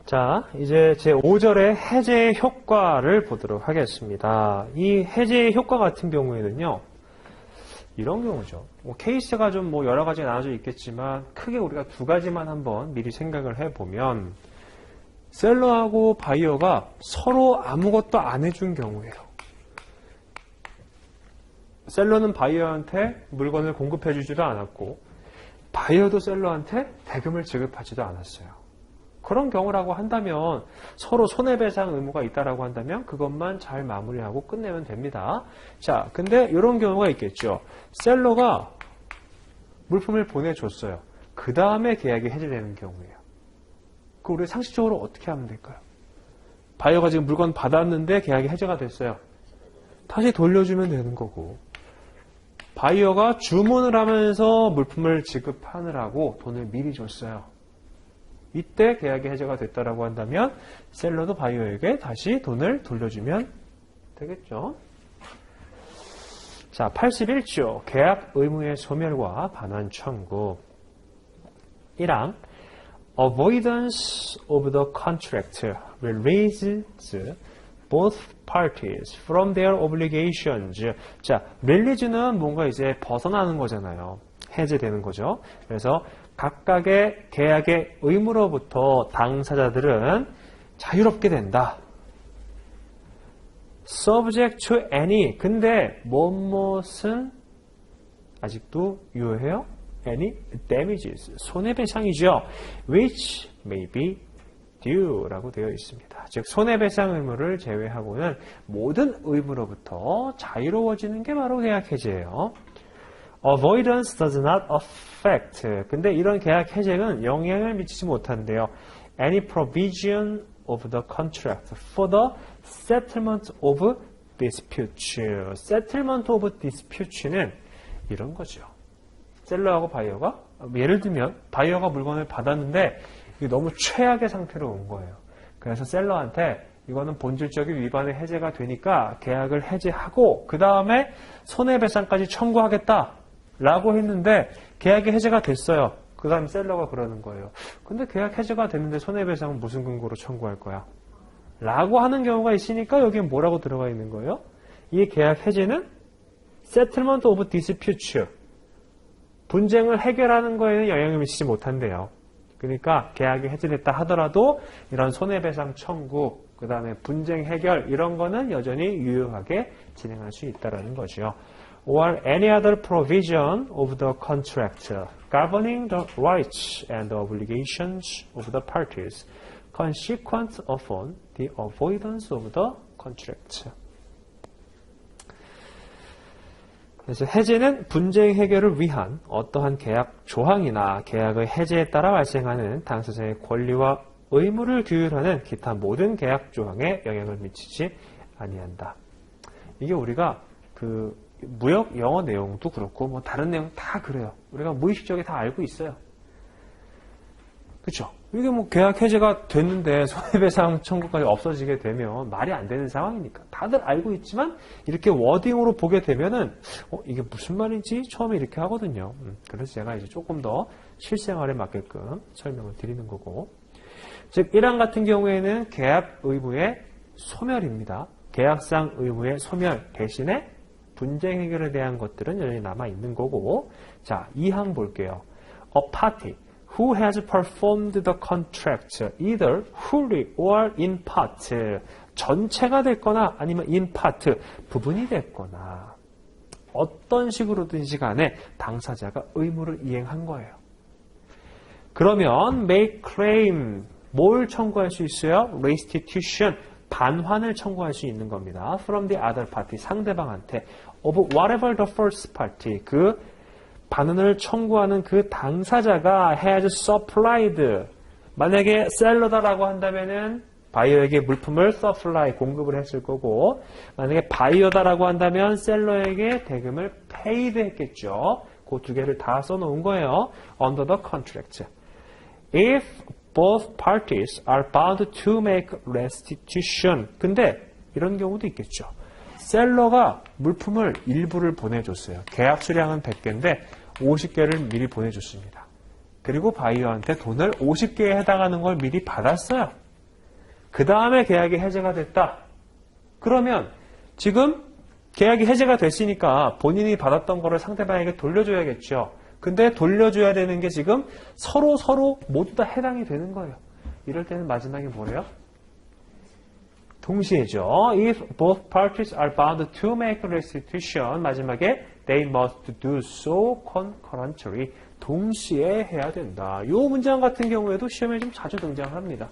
자, 이제 제5절의 해제의 효과를 보도록 하겠습니다. 이 해제의 효과 같은 경우에는요, 이런 경우죠. 케이스가 좀 여러 가지 나눠져 있겠지만, 크게 우리가 두 가지만 한번 미리 생각을 해보면, 셀러하고 바이어가 서로 아무것도 안 해준 경우예요. 셀러는 바이어한테 물건을 공급해주지도 않았고, 바이어도 셀러한테 대금을 지급하지도 않았어요. 그런 경우라고 한다면 서로 손해배상 의무가 있다라고 한다면 그것만 잘 마무리하고 끝내면 됩니다. 자, 근데 이런 경우가 있겠죠. 셀러가 물품을 보내줬어요. 그 다음에 계약이 해제되는 경우예요. 그 우리 상식적으로 어떻게 하면 될까요? 바이어가 지금 물건 받았는데 계약이 해제가 됐어요. 다시 돌려주면 되는 거고, 바이어가 주문을 하면서 물품을 지급하느라고 돈을 미리 줬어요. 이때 계약이 해제가 됐다라고 한다면 셀러도 바이어에게 다시 돈을 돌려주면 되겠죠. 자, 81조 계약 의무의 소멸과 반환 청구. 1항 Avoidance of the contract releases both parties from their obligations. 자, release는 뭔가 이제 벗어나는 거잖아요. 해제되는 거죠. 그래서 각각의 계약의 의무로부터 당사자들은 자유롭게 된다. Subject to any. 근데 무엇은 아직도 유효해요? Any damages. 손해배상이죠. Which may be due 라고 되어 있습니다. 즉 손해배상 의무를 제외하고는 모든 의무로부터 자유로워지는 게 바로 계약 해제예요. Avoidance does not affect. 근데 이런 계약 해제는 영향을 미치지 못한대요. Any provision of the contract for the settlement of disputes. Settlement of disputes는 이런 거죠. 셀러하고 바이어가, 예를 들면 바이어가 물건을 받았는데 이게 너무 최악의 상태로 온 거예요. 그래서 셀러한테 이거는 본질적인 위반의 해제가 되니까 계약을 해제하고 그 다음에 손해배상까지 청구하겠다 라고 했는데 계약이 해제가 됐어요. 그 다음 셀러가 그러는 거예요. 근데 계약 해제가 됐는데 손해배상은 무슨 근거로 청구할 거야? 라고 하는 경우가 있으니까 여기에 뭐라고 들어가 있는 거예요? 이 계약 해제는 Settlement of Disputes. 분쟁을 해결하는 거에는 영향을 미치지 못한대요. 그러니까 계약이 해제됐다 하더라도 이런 손해배상 청구, 그 다음에 분쟁 해결 이런 거는 여전히 유효하게 진행할 수 있다는 거죠. Or any other provision of the contract governing the rights and obligations of the parties consequent upon the avoidance of the contract. 그래서 해제는 분쟁 해결을 위한 어떠한 계약 조항이나 계약의 해제에 따라 발생하는 당사자의 권리와 의무를 규율하는 기타 모든 계약 조항에 영향을 미치지 아니한다. 이게 우리가 그 무역 영어 내용도 그렇고 다른 내용 다 그래요. 우리가 무의식적에 다 알고 있어요. 그렇죠? 이게 계약 해제가 됐는데 손해배상 청구까지 없어지게 되면 말이 안 되는 상황이니까 다들 알고 있지만 이렇게 워딩으로 보게 되면은 이게 무슨 말인지 처음에 이렇게 하거든요. 그래서 제가 이제 조금 더 실생활에 맞게끔 설명을 드리는 거고, 즉 1항 같은 경우에는 계약 의무의 소멸입니다. 계약상 의무의 소멸 대신에 분쟁 해결에 대한 것들은 여전히 남아 있는 거고, 자 2항 볼게요. A party who has performed the contract either fully or in part. 전체가 됐거나 아니면 in part, 부분이 됐거나 어떤 식으로든지 간에 당사자가 의무를 이행한 거예요. 그러면 make claim, 뭘 청구할 수 있어요? restitution, 반환을 청구할 수 있는 겁니다. from the other party, 상대방한테 of whatever the first party, 그 반환을 청구하는 그 당사자가 has supplied. 만약에 셀러다라고 한다면은 바이어에게 물품을 supply, 공급을 했을 거고, 만약에 바이어다라고 한다면 셀러에게 대금을 paid 했겠죠. 그 두 개를 다 써놓은 거예요. under the contract. If both parties are bound to make restitution. 근데 이런 경우도 있겠죠. 셀러가 물품을 일부를 보내줬어요. 계약 수량은 100개인데 50개를 미리 보내줬습니다. 그리고 바이어한테 돈을 50개에 해당하는 걸 미리 받았어요. 그 다음에 계약이 해제가 됐다. 그러면 지금 계약이 해제가 됐으니까 본인이 받았던 거를 상대방에게 돌려줘야겠죠. 근데 돌려줘야 되는 게 지금 서로 모두 다 해당이 되는 거예요. 이럴 때는 마지막에 뭐래요? 동시에죠. If both parties are bound to make restitution, 마지막에 they must do so concurrently. 동시에 해야 된다. 이 문장 같은 경우에도 시험에 좀 자주 등장합니다.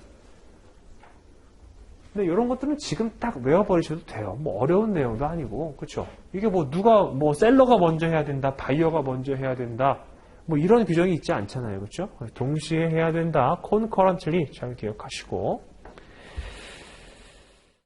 근데 이런 것들은 지금 딱 외워버리셔도 돼요. 뭐 어려운 내용도 아니고, 그렇죠? 이게 뭐 누가 뭐 셀러가 먼저 해야 된다, 바이어가 먼저 해야 된다, 뭐 이런 규정이 있지 않잖아요, 그렇죠? 동시에 해야 된다. concurrently 잘 기억하시고.